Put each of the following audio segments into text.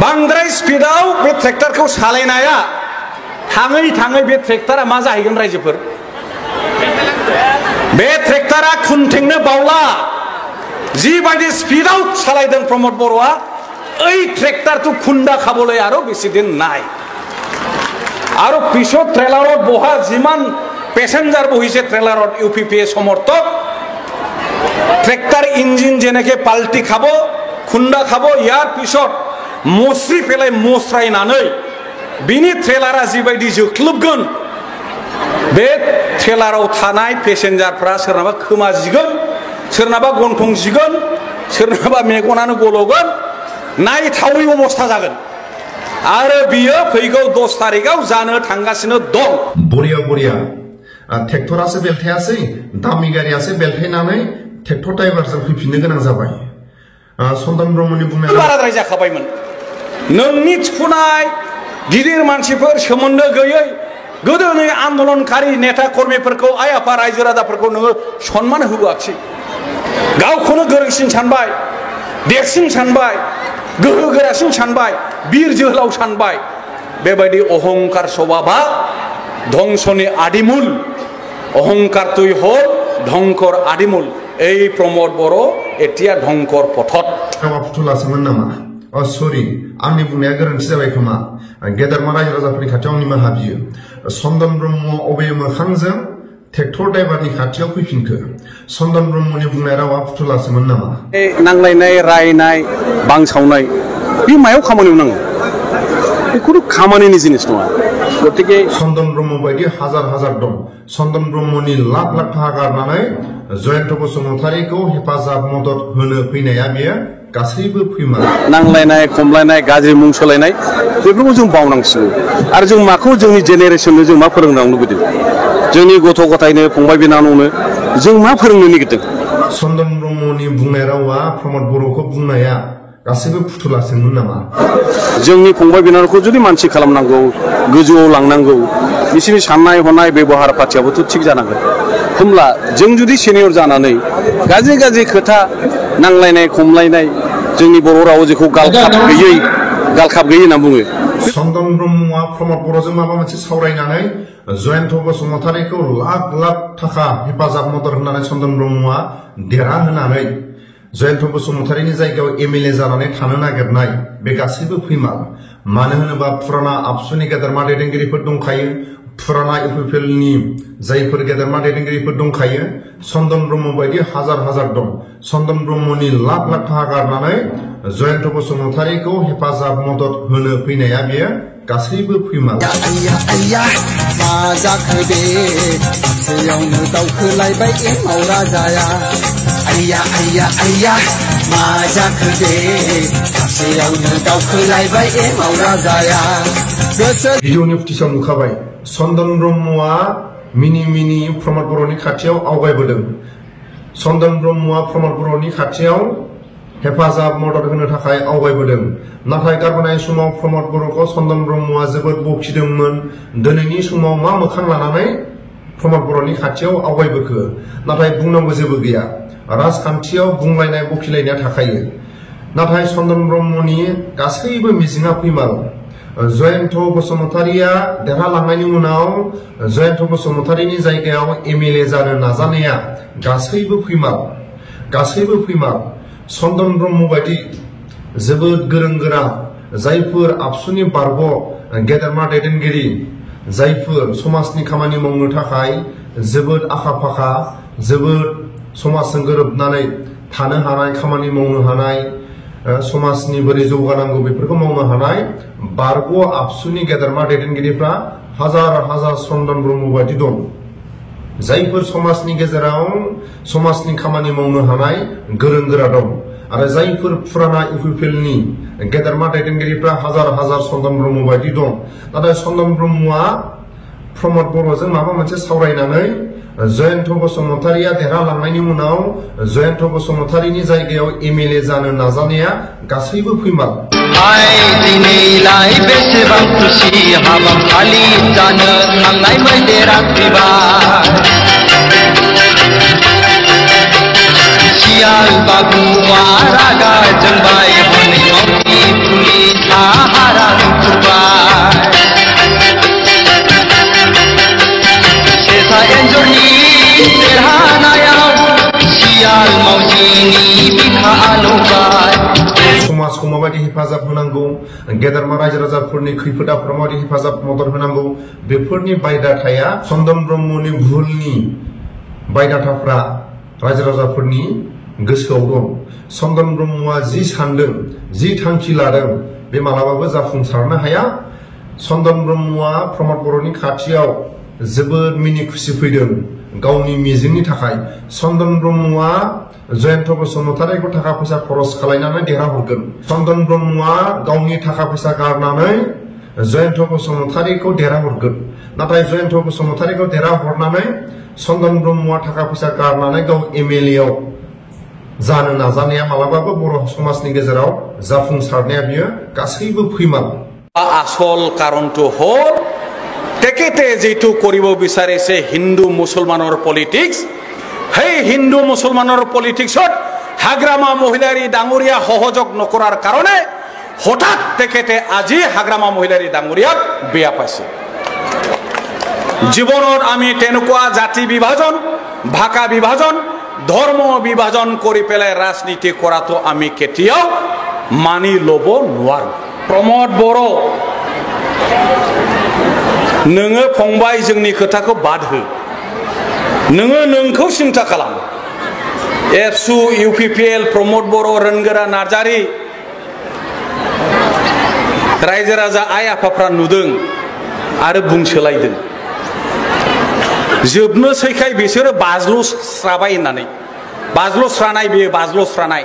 बांद्राय स्पिडाव बे ट्रेक्टरखौ सालायनाया थाङै थाङै बे ट्रेक्टरा मा जाहैगोन रायजोफोर बे ट्रेक्टरा खुनथेंनो बावला जिबायदि स्पिडाव सालायदों प्रमद बर'आ ओइ ट्रेक्टरखौ खुन्दा खाবলৈ আৰু বেছি দিন নাই আৰু পিছত ট্ৰেলাৰত বহা যিমান পেছেঞ্জাৰ বহিছে ট্ৰেলাৰত ইউপিপিএ সমৰ্থক ট্ৰেক্টৰ ইঞ্জিন যেনেকে পাল্টি খাব খুন্দা খাব ইয়াৰ পিছত মছৰি পেলাই মছৰাयनानै बिनि ट्रेलारा जिबायदि जोख्लोबगोन बे ट्रेलाराव थानाय पेसेन्जारफ्रा सोरनाबा खोमा जिगोन सोरनाबा गन्थं जिगोन सोरनाबा मेगनानो गलगोन नायथावै अबस्था जागोन आरो बियो फैगौ 10 तारिखआव जानो थांगासिनो दं बरिया बरिया ट्रेक्टरासो बेलथायासै दामि गारियासो बेलथायनानै ट्रेक्टर ड्राइभारजों फैफिननो गोनां जाबाय सन्दन ब्रह्मनि बुंनाया बाराद्राय जाखाबायमोन नोंनि थिफुनाय गिदिर मानसिफोर सोमोन्दो गैयै गोदोनि आन्दोलनकारि नेता कर्मीफोरखौ आइ आफा रायजो राजाफोरखौ नोङो सन्मान होआखिसै गावखौनो गोरोंसिन सानबाय देरसिन सानबाय गोहो गोरासिन सानबाय बीर जोहोलाव सानबाय बेबायदि अहंकार स्वभाबा ধ্বংসनि आदिमूल अहंकार तुई हल ধ্বংকৰ आदिमूल এই प्रमोद बर' एटिया ধ্বংকৰ पथत फुथुलासोमोन नामा सरि आंनि बुंनाया गोरोन्थि जाबाय खोमा गेदेरमा रायजो राजाफोरनि खाथियाव निमाहा बियो सन्दन ब्रह्म अबे मोखांजों ट्रेक्टर ड्राइभारनि खाथियाव फैफिनखो सन्दन ब्रह्मनि बुंनाय रावा फुथुलासोमोन नामा नांलायनाय रायनाय बांसावनाय बे मायाव खामानियाव नाङो बेखौथ' खामानिनि जिनिस नङा गतिके सन्दन ब्रह्म बायदि हाजार हाजार दं सन्दन ब्रह्मनि लाख लाख थाखा गारनानै जयन्त बसुमतारीखौ हेफाजाब मदद होनो फैनाया बेयो गासैबो फैमा नांलायनाय खमलायनाय गाज्रि मुं सोलायनाय बेफोरखौ जों बावनांसिगौ आरो जों माखौ जोंनि जेनेरेसननो जों मा फोरोंनांगौ लुबैदों जोंनि गथ' गथायनो फंबाय बिनानावनो जों मा फोरोंनो नागिरदों सन्दन ब्रह्मनि बुंनाय रावा प्रमद बर'खौ बुंनाया गासैबो फुथुलासोमोन नामा जोंनि फंबाय बिनानावखौ जुदि मानसि खालामनांगौ गोजौआव लांनांगौ बिसोरनि साननाय हनाय बेबहार पातियाबोथ' थिग जानांगोन होमब्ला जों जुदि सिनियर जानानै गाज्रि गाज्रि खोथा नांलायनाय खमलायनाय जोंनि बर' रावाव जेखौ गालखाब गैयै होनना बुङो सन्दन ब्रह्मआ प्रमद बर'जों माबा मोनसे सावरायनानै जयन्त बसुमतारीखौ लाख लाख थाखा हेफाजाब मदद होनानै सन्दन ब्रह्मआ देरहाहोनानै जयन्त बसुमतारीनि जायगायाव एमएलए जानानै थानो नागिरनाय बे गासैबो फैमाल मानो होनोबा फुराना आबसुनि गेदेरमा दैदेनगिरिफोर दंखायो फुराना इउपिपिएलनि जायफोर गेदेरमा दैदेनगिरिफोर दंखायो सन्दन ब्रह्म बायदि हाजार हाजार दं सन्दन ब्रह्मनि लाख लाख थाखा गारनानै जयन्त बसुमतारीखौ हेफाजाब मदद होनो फैनाया बेयो गासैबो फैमाल मा जाखो बे सासेयावनो दावखोलायबाय एमाव राजाया आइया मा जाखो बे सासेयावनो दावखोलायबाय एमाव राजाया भिडिअनि फुटेजाव नुखाबाय सन्दन ब्रह्मआ मिनि मिनि प्रमद बर'नि खाथियाव आवगायबोदों सन्दन ब्रह्मआ प्रमद बर'नि खाथियाव हेफाजाब मदद होनो थाखाय आवगायबोदों नाथाय गारबोनाय समाव प्रमद बर'खौ सन्दन ब्रह्मआ जोबोद बखिदोंमोन दिनैनि समाव मा मोखां लानानै प्रमद बर'नि खाथियाव आवगायबोखो नाथाय बुंनांगौ जेबो गैया राजखान्थियाव बुंलायनाय बखिलायनाया थाखायो नाथाय सन्दन ब्रह्मनि गासैबो मिजिङा फैमाल जयन्त बसुमतारीया देरहालांनायनि उनाव जयन्त बसुमतारीनि जायगायाव एमएलए जानो नाजानाया गासैबो फैमाल सन्दन ब्रह्म बायदि जोबोद गोरों गोरा जायफोर आबसुनि बारग' गेदेरमा दैदेनगिरि जायफोर समाजनि खामानि मावनो थाखाय जोबोद आखा फाखा जोबोद समाजजों गोरोबनानै थानो हानाय खामानि मावनो हानाय समाजनि बोरै जौगानांगौ बेफोरखौ मावनो हानाय बारग' आबसुनि गेदेरमा दैदेनगिरिफ्रा हाजार हाजार सन्दन ब्रह्म बायदि दं जायफोर समाजनि गेजेराव समाजनि खामानि मावनो हानाय गोरों गोरा दं आरो जायफोर फुराना इउपिपिएलनि गेदेरमा दैदेनगिरिफ्रा हाजार हाजार सन्दन ब्रह्म बायदि दं नाथाय सन्दन ब्रह्मआ प्रमद बर'जों माबा मोनसे सावरायनानै जयन्त बसुमतारीया देरहालांनायनि उनाव जयन्त बसुमतारीनि जायगायाव एमएलए जानो नाजानाया गासैबो फैमाल दिनैलाय बेसेबां खुसि हाबाफारि जानो थांनाय मैदेरा फैबाय सियाल बाबुआ रागा जोंबाय हनै मावथि पुलिसा हेफाजाब होनांगौ गेदेरमा रायजो राजाफोरनि खैफोद आफोदाव हेफाजाब मदद होनांगौ बेफोरनि बायदाथाया चन्दन ब्रह्मनि भुलनि बायदाथाफ्रा रायजो राजाफोरनि गोसोआव दं चन्दन ब्रह्मआ जि सानदों जि थांखि लादों बे मालाबाबो जाफुंसारनो हाया चन्दन ब्रह्मआ प्रमद बर'नि खाथियाव जोबोद मिनि खुसि फैदों गावनि मिजिंनि थाखाय चन्दन ब्रह्मआ जयन्त बसुमतारीखौ थाखा फैसा खरस खालायनानै देरहाहरगोन चन्दन ब्रह्मआ गावनि थाखा फैसा गारनानै जयन्त बसुमतारीखौ देरहाहरगोन नाथाय जयन्त बसुमतारीखौ देरहाहरनानै चन्दन ब्रह्मआ थाखा फैसा गारनानै गाव एमएलए आव जानो नाजानाया मालाबाबो बर' समाजनि गेजेराव जाफुंसारनाया बियो गासैबो फैमाल আসল কাৰণটো হ'ল তেখেতে যেটো কৰিব বিচাৰিছে হিন্দু মুছলমানৰ পলিটিক্স সেই হিন্দু মুছলমানৰ পলিটিক্সত হাগ্ৰামা মহিলাৰী ডাঙৰীয়া সহযোগ নকৰাৰ কাৰণে হঠাৎ তেখেতে আজি হাগ্ৰামা মহিলাৰী ডাঙৰীয়াক বেয়া পাইছে জীৱনত আমি তেনেকুৱা জাতি বিভাজন ভাষা বিভাজন ধৰ্ম বিভাজন কৰি পেলাই ৰাজনীতি কৰাটো আমি কেতিয়াও মানি ল'ব নোৱাৰো प्रमद बर' नोङो फंबाय जोंनि खोथाखौ बाद हो नोङो नोंखौ सिन्था खालाम एबसु इउपिपिएल प्रमद बर' रोनगोरा नार्जारी रायजो राजा आइ आफाफ्रा नुदों आरो बुंसोलायदों जोबनोसैखाय बिसोरो बाज्ल'स्राबाय होननानै बाज्ल'स्रानाय बेयो बाज्ल'स्रानाय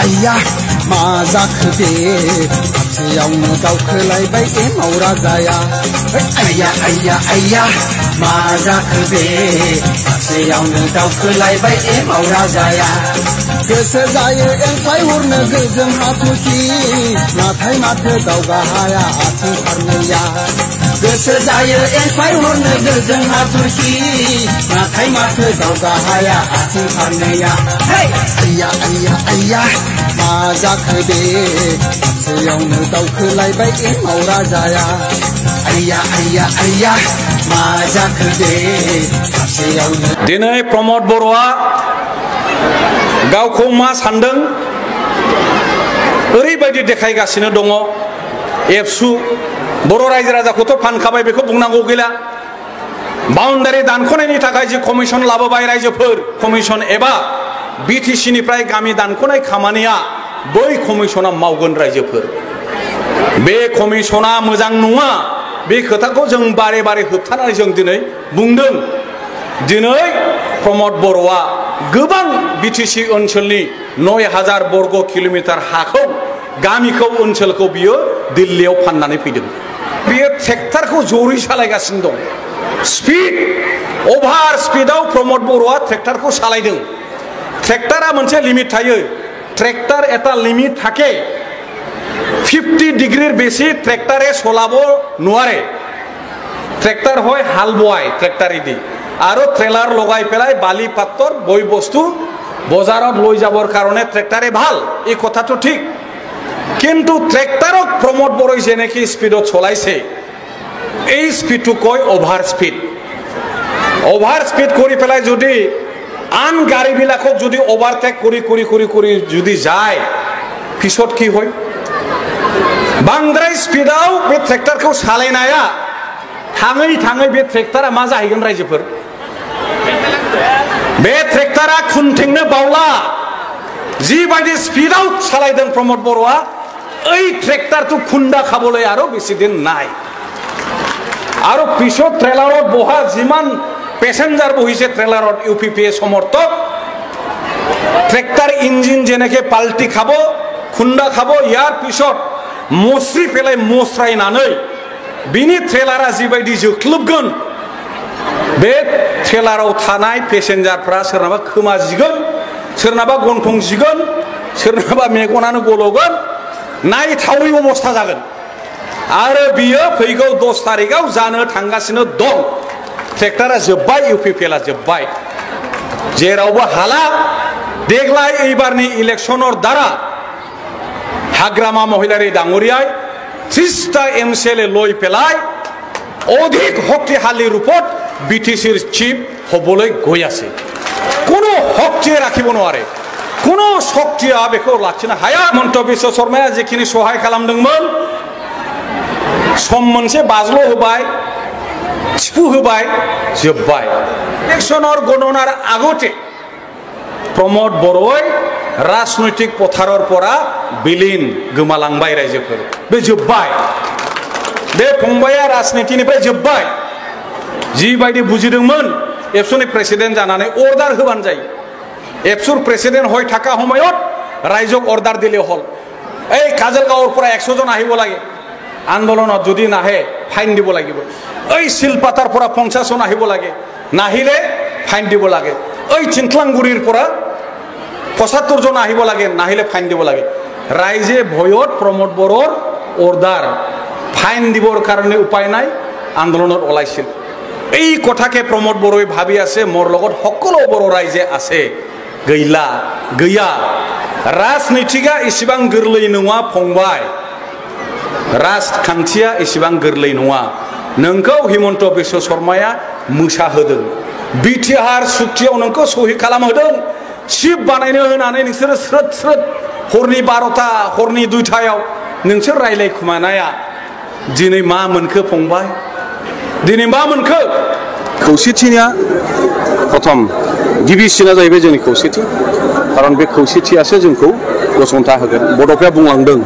आइया मा जाखो बे खाथियावनो दावखोलायबाय एमाव राजाया आइया मा जाखो बे खाथियावनो दावखोलायबाय एमाव राजाया गोसो जायो एंख्लाय हरनो गोजों हाथरखि नाथाय माथो दावगा हाया आथिं फारनैया गोसो जायो एंख्लाय हरनो गोजों हाथरखि नाथाय माथो दावगा हाया आथिं फारनैया आइया मा जाखो बे खाथियावनो दावखोलायबाय एमाव राजाया आइया मा जाखो बे खाथियावनो दिनै प्रमद बर'आ गावखौ मा सानदों ओरैबायदि देखायगासिनो दङ एबसु बर' रायजो राजाखौथ' फानखाबाय बेखौ बुंनांगौ गैला बाउन्डारि दानख'नायनि थाखाय जि कमिसन लाबोबाय रायजोफोर कमिसन एबा बिटिसि निफ्राय गामि दानख'नाय खामानिया बै कमिसना मावगोन रायजोफोर बे कमिसना मोजां नङा बे खोथाखौ जों बारे बारे होबथानानै जों दिनै बुंदों दिनै प्रमद बर'आ गोबां बिटिसि ओनसोलनि 9000 बर्ग किल'मिटार हाखौ गामिखौ ओनसोलखौ बियो दिल्लीयाव फाननानै फैदों बियो ट्रेक्टरखौ जरै सालायगासिनो दं स्पिड अभार स्पिडआव प्रमद बर'आ ट्रेक्टरखौ सालायदों ट्रेक्टरा मोनसे लिमिट थायो ट्रेक्टर এটা লিমিট থাকে 50 ডিগ্রির বেশি ট্ৰেক্টৰে চলাব নোৱাৰে ট্ৰেক্টৰ হয় হাল বোৱাই ট্ৰেক্টৰে দি আৰু ট্ৰেলাৰ লগাই পেলাই বালি পাত্তৰ বই বস্তু বজাৰত লৈ যাবৰ কাৰণে ট্ৰেক্টৰে ভাল এই কথাটো ঠিক কিন্তু ট্ৰেক্টৰক প্ৰমোট বৰই যেনেকি স্পিডত চলাইছে এই স্পিডটো কয় অভাৰ স্পিড কৰি পেলাই যদি আন গাড়ীবিলাকক যদি ওভাৰটেক কৰি যদি যায় পিছত কি হয় बांद्राय स्पिडआव बे ट्रेक्टरखौ सालायनाया थाङै बे ट्रेक्टरा मा जाहैगोन रायजोफोर बे ट्रेक्टरा खुनथेंनो बावला जिबायदि स्पिडआव सालायदों प्रमोद बर'आ ओइ ट्रेक्टरखौ खुन्दा खाবলৈ আৰু বেছি দিন নাই আৰু পিছত ট্ৰেলাৰত বহা যিমান পেसेंजार বহিছে ট্ৰেলাৰত ইউপিপিএ সমৰ্থক ট্ৰেক্টৰ ইঞ্জিন যেনেকে পাল্টি খাব খুন্দা খাব ইয়াৰ পিছত मुस्रि पेलाय मुस्रायनानै बिनि ट्रेलारा जिबायदि जोख्लोबगोन बे ट्रेलाराव थानाय पेसेंजारफ्रा सोरनाबा खोमा जिगोन सोरनाबा गन्थं जिगोन सोरनाबा मेगनानो गलगोन नायथावै अबस्था जागोन आरो बियो फैगौ 10 तारिखआव जानो थांगासिनो दं ट्रेक्टरा जोब्बाय इउपिपिएलआ जोब्बाय जेरावबो हाला देग्लाय এইবারনি ইলেকশনের দ্বারা হাগ্রামা মহিলারি ডাঙরিয়ায় 30টা এমসিএলএ লই পেলায় অধিক শক্তিশালী রূপত বিটিসির চিফ হবলৈ গৈ আছে কোনো শক্তিয়ে রাখিব নোৱাৰে কোনো শক্তিয়া বেখো লাखिनो हाया हिमन्त বিশ্ব শর্মাया जेखिनि सहाय खालामदोंमोन सम मोनसे बाज्ल' होबाय थिफु होबाय जोब्बाय इलेक्शनर गणनार आगते प्रमोद बर'य राजनैतिक पथारर परा बिलीन गोमालांबाय रायजोफोर बे जोब्बाय बे फंबाया राजनीतिनिफ्राय जोब्बाय जिबायदि बुजिदोंमोन एबसुनि प्रेसिडेन्ट जानानै अर्डार होबानो जायो एबसुर प्रेसिडेन्ट হয় থাকা সময়ত रायजोक अर्डार दिले हल এই কাজলগাঁৱৰ পৰা 100 জন আহিব লাগে আন্দোলনত যদি নাহে ফাইন দিব লাগিব এই শিলপাতাৰ পৰা 50 জন আহিব লাগে নাহিলে ফাইন দিব লাগে এই চিন্তালাংগুৰিৰ পৰা 75 জন আহিব লাগে নাহিলে ফাইন দিব লাগে ৰাইজে ভয়ত প্ৰমোদ বড়োৰ অৰ্ডাৰ ফাইন দিবৰ কাৰণে উপায় নাই আন্দোলনত ওলাইছিল এই কথাকে প্ৰমোদ বড়োই ভাবি আছে মোৰ লগত সকলো বড়ো ৰাইজে আছে गैला गैया राजनीतिका एसेबां गोरलै नङा फंबाय राजखान्थिया एसेबां गोरलै नङा नोंखौ हिमन्त बिश्व शर्माया मोसाहोदों बिटिआर सुक्तियाव नोंखौ सहि खालामहोदों चिफ बानायनो होनानै नोंसोरो स्रोद स्रोद हरनि 12टा हरनि 2टायाव नोंसोर रायलायखुमानाया दिनै मा मोनखो फंबाय दिनै मा मोनखो खौसेथिनिया प्रथम गिबिसिना जाहैबाय जोंनि खौसेथि खारन बे खौसेथियासो जोंखौ गसंथा होगोन बड'फाया बुंलांदों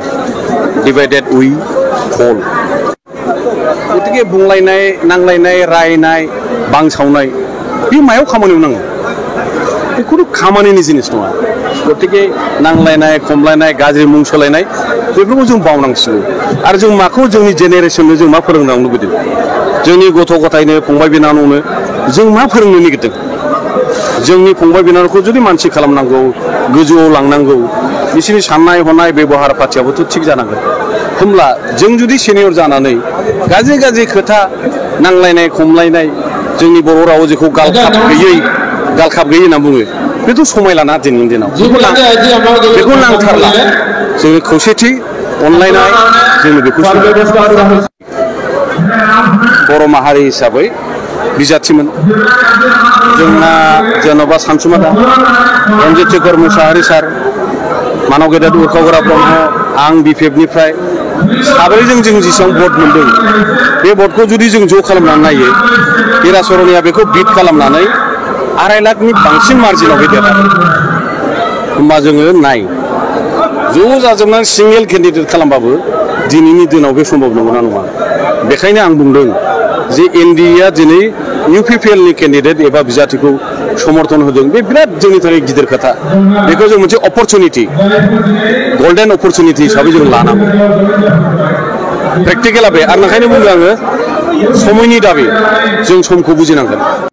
डिवाइडेड वी फल गतिके बुंलायनाय नांलायनाय रायनाय बांसावनाय बे मायाव खामानियाव नाङो बेखौनो खामानिनि जिनिस नङा गतिके नांलायनाय खमलायनाय गाज्रि मुं सोलायनाय बेफोरखौ जों बावनांसिगौ आरो जों माखौ जोंनि जेनेरेसननो जों मा फोरोंलांनो लुबैदों जोंनि गथ' गथायनो फंबाय बिनानावनो जों मा फोरोंनो नागिरदों जोंनि फंबाय बिनानावखौ जुदि मानसि खालामनांगौ गोजौआव लांनांगौ बिसोरनि साननाय हनाय बेबहार पातियाबोथ' थिग जानांगोन होमब्ला जों जुदि सिनियर जानानै गाज्रि गाज्रि खोथा नांलायनाय खमलायनाय जोंनि बर' रावाव जेखौ गालखाब गैयै होनना बुङो बेथ' समाय लाना दिनैनि दिनाव बेखौ नांथारला जोंनि खौसेथि अनलायनाय जोंनि बेखौ बर' माहारि हिसाबै बिजाथिमोन जोंना जेन'बा सानसुमादा रन्जित शेखर मुसाहारि सार मानव गेदेर उरखावग्रा ब्रह्म आं बिपिएफनिफ्राय साब्रैजों जों जेसेबां भट मोनदों बे भटखौ जुदि जों ज' खालामनानै नायो हिराचरनिया बेखौ बिट खालामनानै 2.5 लाखनि बांसिन मार्जिनाव देरहादों होमबा जोङो नाय ज' जाजोबनानै सिंगेल केन्डिडेट खालामबाबो दिनैनि दिनाव बे सम्भब नंगौना नङा बेखायनो आं बुंदों जे एनडिएआ दिनै इउपिपिएलनि केन्डिडेट एबा बिजाथिखौ समर्थन होदों बे बिराद जोंनि थाखाय गिदिर खोथा बेखौ जों मोनसे अपरचुनिटि गल्डेन अपरचुनिटि हिसाबै जों लानांगौ प्रेक्टिकेला बे आरो ओंखायनो बुंदों आङो समयनि दाबि जों समखौ बुजिनांगोन